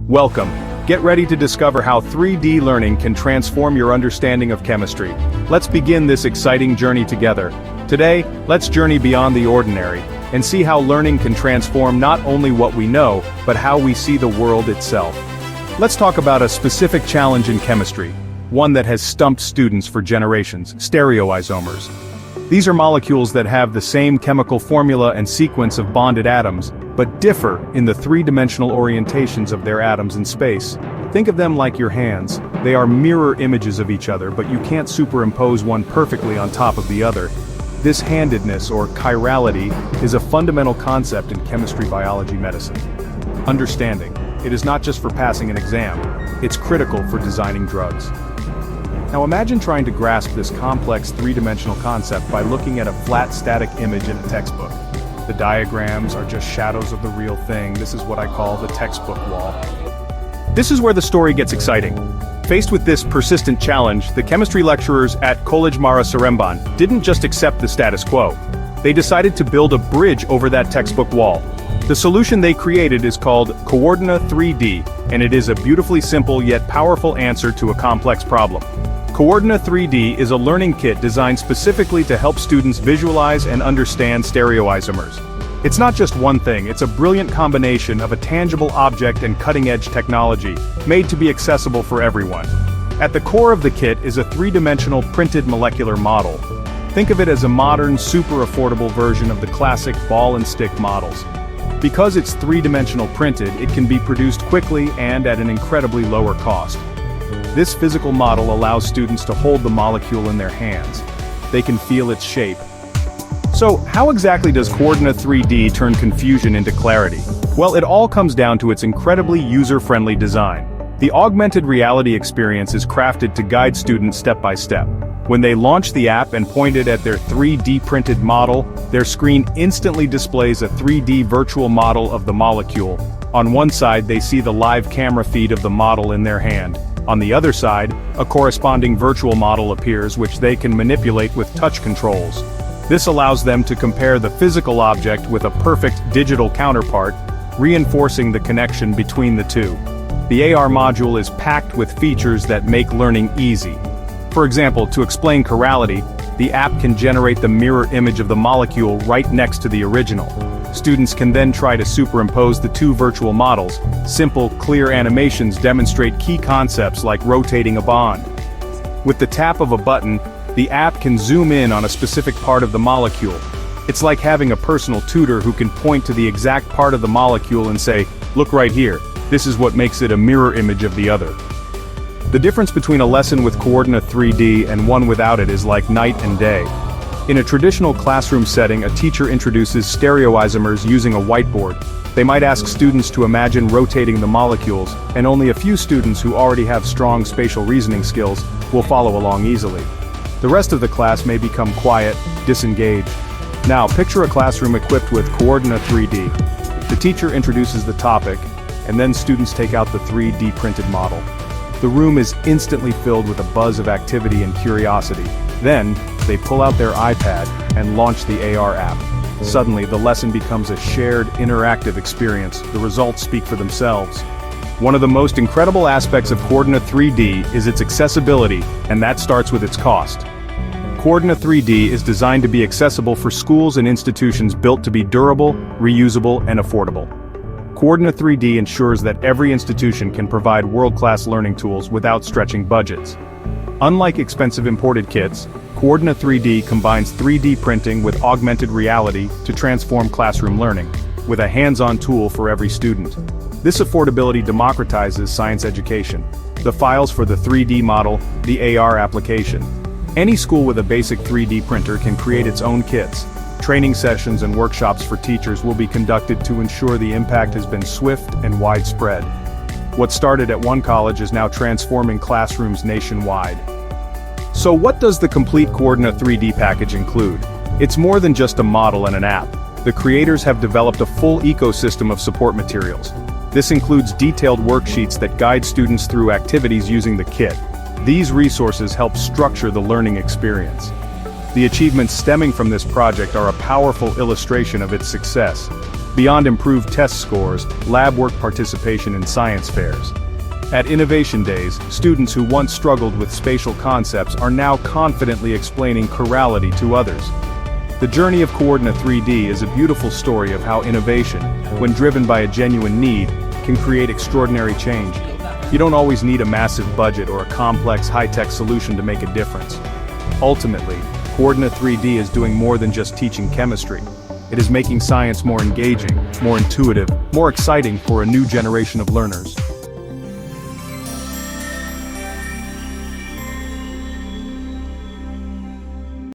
Welcome. Get ready to discover how 3D learning can transform your understanding of chemistry. Let's begin this exciting journey together. Today, let's journey beyond the ordinary and see how learning can transform not only what we know, but how we see the world itself. Let's talk about a specific challenge in chemistry, one that has stumped students for generations: stereoisomers. These are molecules that have the same chemical formula and sequence of bonded atoms, but differ in the three-dimensional orientations of their atoms in space. Think of them like your hands. They are mirror images of each other, but you can't superimpose one perfectly on top of the other. This handedness, or chirality, is a fundamental concept in chemistry, biology, medicine. Understanding. It is not just for passing an exam, it's critical for designing drugs. Now imagine trying to grasp this complex three-dimensional concept by looking at a flat static image in a textbook. The diagrams are just shadows of the real thing. This is what I call the textbook wall. This is where the story gets exciting. Faced with this persistent challenge, the chemistry lecturers at Coordina3D didn't just accept the status quo. They decided to build a bridge over that textbook wall. The solution they created is called Coordina3D, and it is a beautifully simple yet powerful answer to a complex problem. Coordina3D is a learning kit designed specifically to help students visualize and understand stereoisomers. It's not just one thing, it's a brilliant combination of a tangible object and cutting-edge technology, made to be accessible for everyone. At the core of the kit is a three-dimensional printed molecular model. Think of it as a modern, super affordable version of the classic ball and stick models. Because it's three-dimensional printed, it can be produced quickly and at an incredibly lower cost. This physical model allows students to hold the molecule in their hands. They can feel its shape. So, how exactly does Coordina3D turn confusion into clarity? Well, it all comes down to its incredibly user-friendly design. The augmented reality experience is crafted to guide students step by step. When they launch the app and point it at their 3D printed model, their screen instantly displays a 3D virtual model of the molecule. On one side, they see the live camera feed of the model in their hand. On the other side, a corresponding virtual model appears which they can manipulate with touch controls. This allows them to compare the physical object with a perfect digital counterpart, reinforcing the connection between the two. The AR module is packed with features that make learning easy. For example, to explain chirality, the app can generate the mirror image of the molecule right next to the original. Students can then try to superimpose the two virtual models. Simple, clear animations demonstrate key concepts like rotating a bond. With the tap of a button, the app can zoom in on a specific part of the molecule. It's like having a personal tutor who can point to the exact part of the molecule and say, "Look right here, this is what makes it a mirror image of the other." The difference between a lesson with Coordina3D and one without it is like night and day. In a traditional classroom setting, a teacher introduces stereoisomers using a whiteboard. They might ask students to imagine rotating the molecules, and only a few students who already have strong spatial reasoning skills will follow along easily. The rest of the class may become quiet, disengaged. Now, picture a classroom equipped with Coordina3D. The teacher introduces the topic, and then students take out the 3D printed model. The room is instantly filled with a buzz of activity and curiosity. Then, they pull out their iPad and launch the AR app. Suddenly, the lesson becomes a shared, interactive experience. The results speak for themselves. One of the most incredible aspects of Coordina3D is its accessibility, and that starts with its cost. Coordina3D is designed to be accessible for schools and institutions built to be durable, reusable, and affordable. Coordina3D ensures that every institution can provide world-class learning tools without stretching budgets. Unlike expensive imported kits, Coordina3D combines 3D printing with augmented reality to transform classroom learning, with a hands-on tool for every student. This affordability democratizes science education. The files for the 3D model, the AR application. Any school with a basic 3D printer can create its own kits. Training sessions and workshops for teachers will be conducted to ensure the impact has been swift and widespread. What started at one college is now transforming classrooms nationwide. So what does the complete Coordina3D package include? It's more than just a model and an app. The creators have developed a full ecosystem of support materials. This includes detailed worksheets that guide students through activities using the kit. These resources help structure the learning experience. The achievements stemming from this project are a powerful illustration of its success. Beyond improved test scores, lab work participation in science fairs. At Innovation Days, students who once struggled with spatial concepts are now confidently explaining chirality to others. The journey of Coordina3D is a beautiful story of how innovation, when driven by a genuine need, can create extraordinary change. You don't always need a massive budget or a complex high-tech solution to make a difference. Ultimately, Coordina3D is doing more than just teaching chemistry. It is making science more engaging, more intuitive, more exciting for a new generation of learners.